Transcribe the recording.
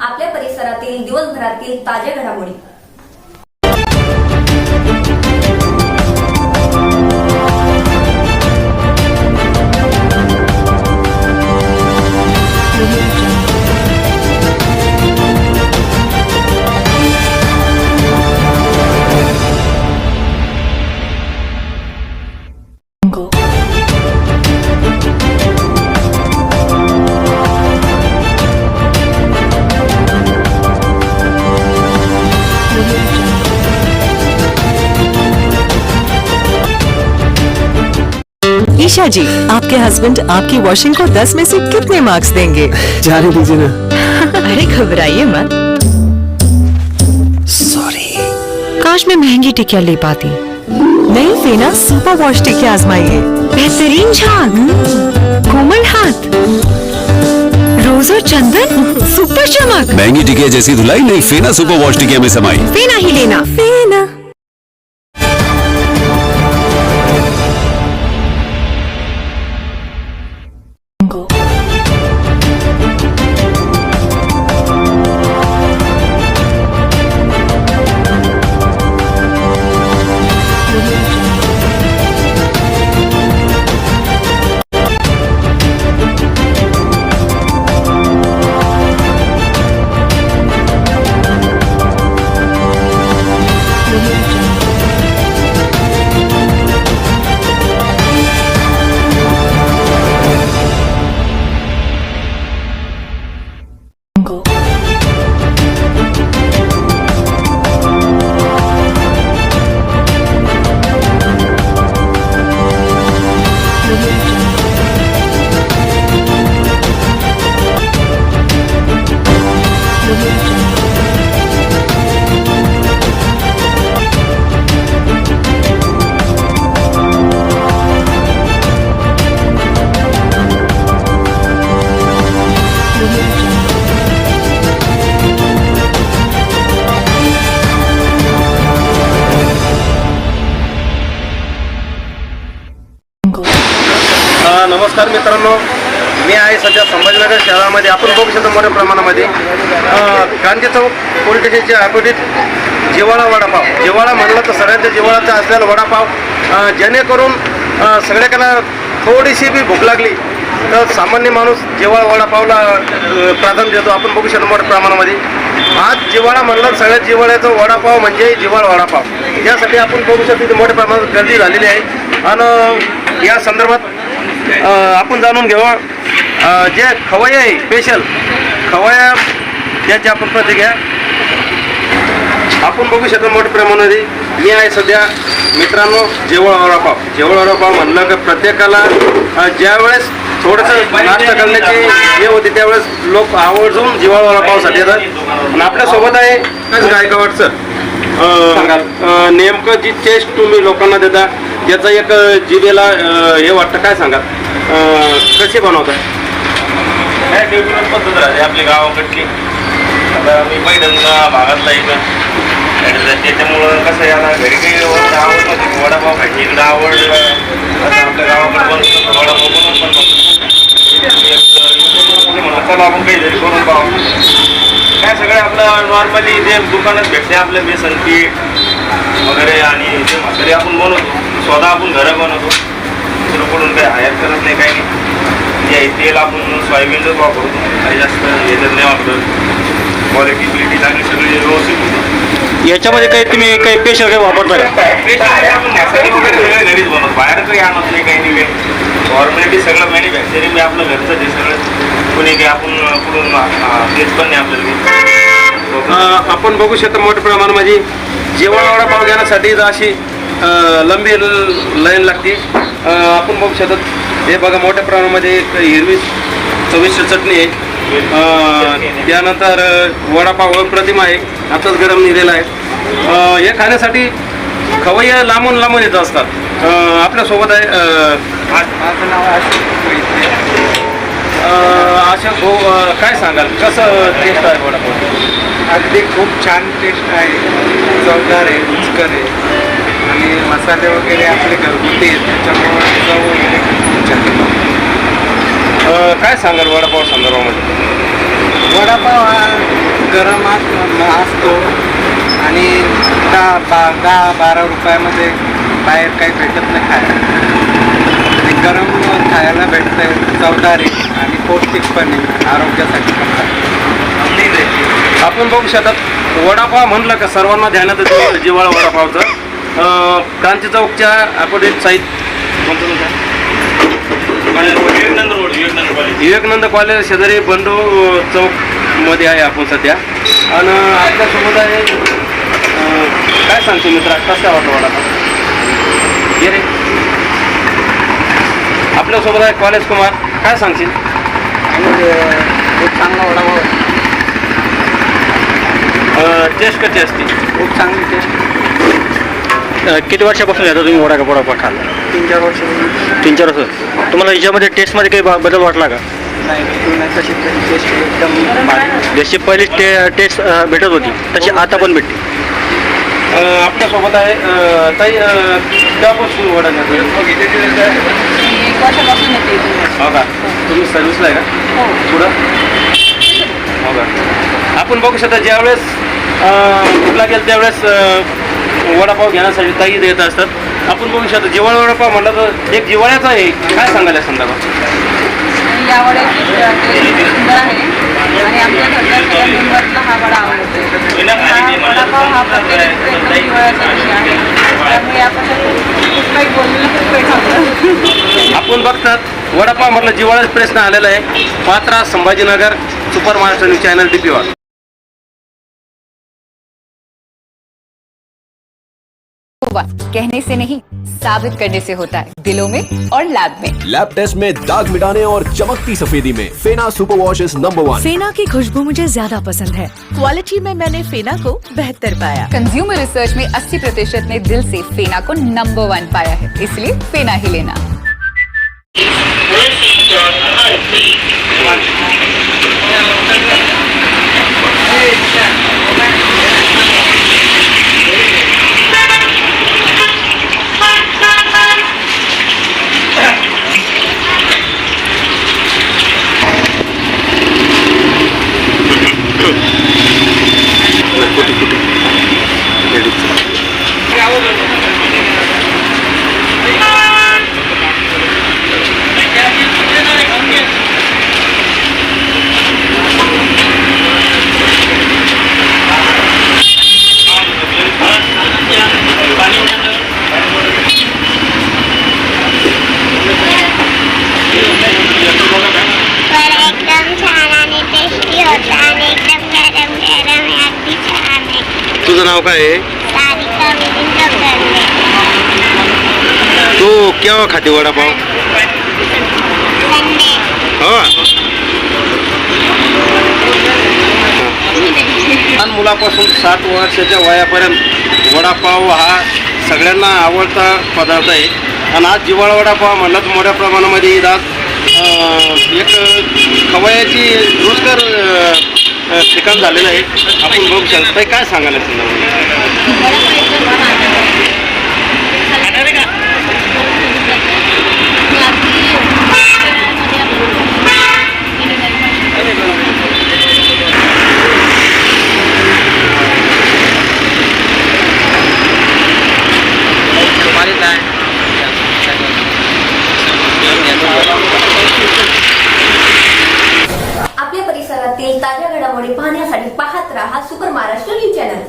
आपल्या परिसरातील दिवसभरातील ताज्या घडामोडी। ईशा जी, आपके हस्बैंड आपकी वॉशिंग को 10 में से कितने मार्क्स देंगे? जाने दीजिए ना। अरे घबराइए मत। सॉरी। काश मैं महंगी टिकिया ले पाती। नहीं फेना सुपर वॉश टिकिया आजमाइए। बेहतरीन झाग, कोमल हाथ, रोज और चंदन, सुपर चमक। महंगी टिकिया जैसी धुलाई नहीं, फेना सुपर वॉश टिकिया में समाई। फेना ही लेना। फेना। नमस्कार मित्रांनो, मी आहे सध्या संभाजीनगर शहरामध्ये. आपण बघू शकतो मोठ्या प्रमाणामध्ये गांधी चौक पोलीस स्टेशनच्या अपोजिट जिव्हाळा वडापाव. जिव्हाळा म्हणलं तर सगळ्यांच्या जिव्हाळाचा असलेला वडापाव, जेणेकरून सगळ्याला थोडीशी बी भूक लागली तर सामान्य माणूस जिव्हाळा वडापावला प्राधान्य देतो. आपण बघू शकतो मोठ्या प्रमाणामध्ये आज जिव्हाळा म्हणलं सगळ्यात जिव्हाळ्याचा वडापाव म्हणजे जिव्हाळा वडापाव. यासाठी आपण बघू शकतो मोठ्या प्रमाणात गर्दी झालेली आहे. आणि या संदर्भात आपण जाणून घेऊ जे खवय्या आहे स्पेशल खवय्या त्याची आपण प्रतिक्रिया आपण बघू शकतो मोठ्या प्रमाणामध्ये. मी आहे सध्या मित्रांनो जिव्हाळा वडापाव. जिव्हाळा वडापाव म्हणलं की प्रत्येकाला ज्यावेळेस थोडंसं नाश्ता करण्याची हे होते त्यावेळेस लोक आवर्जून जिव्हाळा वडापावसाठी येतात. आणि आपल्यासोबत आहे गायकवाड सर. नेमकं जी टेस्ट तुम्ही लोकांना देता त्याचा एक जिभेला हे वाटतं, काय सांगा कसे बनवता? काय डिफरंट पद्धत राहते आपली गावाकडची. आता मी पहिल्यांदा भागातला एक त्याच्यामुळं कसं आहे, आता घरी काही आवड नव्हती वडापाव खायची, इकडं आवड आता आपल्या गावाकडे बनतो वडापाव बनवून पण म्हणून चला आपण काहीतरी करून पाहू. काय सगळं आपलं नॉर्मली जे दुकानात भेटते आपलं बेसन पीठ वगैरे आणि जे म्हातारी आपण बनवतो स्वतः आपण घरं बनवतो. दुसरंकडून काही आयात करत नाही, काही नाही. जे तेल आपण सोयाबीनच वापरतो, काही जास्त याच्यात नाही वापरत. क्वालिटी बिलिटी चांगली सगळी व्यवस्थित होती. याच्यामध्ये काही तुम्ही काही स्पेशल काही वापरता का? स्पेशल आपण नॅसरी वगैरे सगळं घरीच बनवतो, बाहेर काही आणत नाही, काही नाही. काही फॉर्मॅलिटी सगळं मॅन्युफॅक्चरिंग मी आपलं घरचं जे सगळं कोणी काही आपण कुठून तेच पण नाही आपल्याला. आपण बघू शकतो मोठ्या प्रमाणामध्ये जिव्हाळा वडापाव घेण्यासाठी अशी लंबी लाईन लागते. आपण बघू शकतो हे बघा मोठ्या प्रमाणामध्ये एक हिरवी चविष्ट चटणी आहे. त्यानंतर वडापाव प्रतिमा आहे, आताच गरम निघालेला आहे. हे खाण्यासाठी खवय्या लांबून लांबून येत असतात. आपल्यासोबत आहे अशा काय सांगाल कसं टेस्ट आहे वडापाव? अगदी खूप छान टेस्ट आहे, चवदार आहे, रुचकर आहे आणि मसाले वगैरे आपले घरगुती आहेत त्याच्यामुळे चव वगैरे खूप छान. काय सांगाल वडापाव संदर्भामध्ये? वडापाव हा गरम असतो आणि 10-12 रुपयामध्ये बाहेर काही भेटत नाही खायला. आणि गरम खायला भेटतंय, चवदार आहे आणि पौष्टिक पण आहे, आरोग्यासाठी पण चांगलं आहे. आपण बघू शकतात वडापाव म्हणलं का सर्वांना ध्यानात येतं जिव्हाळा वडापावचं. क्रांती चौकच्या अपोजिट साईड विवेकानंद कॉलेज शेजारी बंडू चौकमध्ये आहे आपण सध्या. आणि आपल्यासोबत आहे काय सांगतो मित्रा, कसा वाटतो वडापाव? ये रे. आपल्यासोबत आहे कॉलेज कुमार, काय सांगशील? खूप चांगला वडापाव, टेस्ट कशी असते? खूप चांगली टेस्ट. किती वर्षापासून येतो तुम्ही वडापाव खाल्ला? 3-4 वर्ष 3-4 वर्ष. तुम्हाला याच्यामध्ये टेस्टमध्ये काही बदल वाटला का? नाही, तशी टेस्ट एकदम भारी. जशी पहिली टेस्ट भेटत होती तशी आता पण भेटते. आपल्यासोबत आहे ताई, तेव्हापासून वडा घेतो? 1 वर्षापासून येते इथे. हो का? तुम्ही सर्व्हिसला आहे का? पुढं हो का? आपण बघू शकता ज्यावेळेस कुठला गेलं त्यावेळेस वडापाव घेण्यासाठी ताई देत असतात. आपण बघू शकतो जिव्हाळा वडापाव म्हणलं तर एक जिव्हाळ्याचा आहे. काय सांगायला संदर्भात? यावेळेस टेस्ट सुंदर आहे आणि आमच्या घरच्या सगळ्या मेंबर्सला हा वडा आवडतो. हा वडापाव हा प्रत्येक एकदम जिव्हाळ्याचा विषय आहे, त्यामुळे आपण खूप काही बोललेलं खूप काही थांबलं. आपण बघतात वडापाव म्हटलं जिव्हाळ्याचा प्रश्न आलेला आहे. Patra Sambhajinagar super Maharashtra news channel DP1. कहने से नहीं साबित करने से होता है, दिलों में और लैब में। लैब टेस्ट में दाग मिटाने और चमकती सफेदी में फेना सुपर वॉश इज नंबर 1। फेना की खुशबू मुझे ज्यादा पसंद है, क्वालिटी में मैंने फेना को बेहतर पाया। कंज्यूमर रिसर्च में 80% ने दिल से फेना को नंबर 1 पाया है, इसलिए फेना ही लेना। तुझं नाव काय आहे? तू केव्हा खाते वडापाव? हो. लहान मुलापासून 7 वर्षाच्या वयापर्यंत वडापाव हा सगळ्यांना आवडता पदार्थ आहे. आणि आज जिव्हाळा वडापाव म्हणलं तर मोठ्या प्रमाणामध्ये आज एक खवयाची रुचकर ठिकाण झालेलं आहे. आपण बघू शकता. काय सांगायला आपल्या परिसरातील ताज्या घडामोडी पाहण्यासाठी पाहत राहा सुपर महाराष्ट्र न्यूज चॅनल.